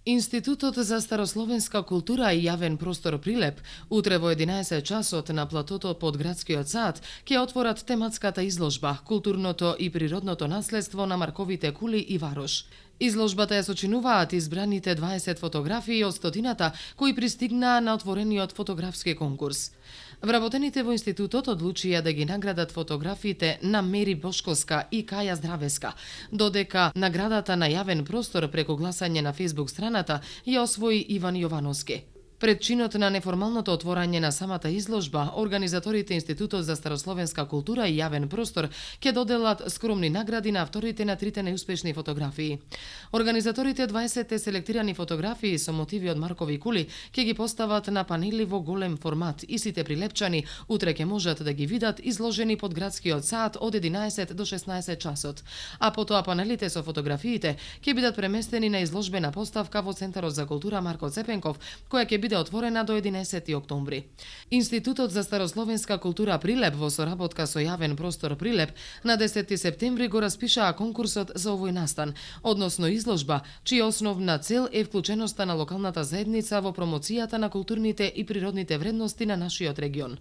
Институтот за старословенска култура и јавен простор Прилеп утре во 11 часот на платото под градскиот сад ќе отворат тематската изложба Културното и природното наследство на Марковите кули и Варош. Изложбата ја сочинуваат избраните 20 фотографии од стотината кои пристигнаа на отворениот фотографски конкурс. Вработените во институтот одлучија да ги наградат фотографиите на Мери Бошковска и Каја Здравеска, додека наградата на јавен простор преку гласање на Facebook страната ја освои Иван Јовановски. Пред чинот на неформалното отворање на самата изложба, организаторите Институтот за старословенска култура и јавен простор ќе доделат скромни награди на авторите на трите најуспешни фотографии. Организаторите 20 селектирани фотографии со мотиви од Маркови кули ќе ги постават на панели во голем формат и сите прилепчани утре ќе можат да ги видат изложени под градскиот сад од 11 до 16 часот, а потоа панелите со фотографиите ќе бидат преместени на изложбена поставка во Центарот за култура Марко Цепенков, која ќе биде отворена до 11 октомври. Институтот за старословенска култура Прилеп во соработка со јавен простор Прилеп на 10 септември го распишаа конкурсот за овој настан, односно изложба, чија основна цел е вклученоста на локалната заедница во промоцијата на културните и природните вредности на нашиот регион.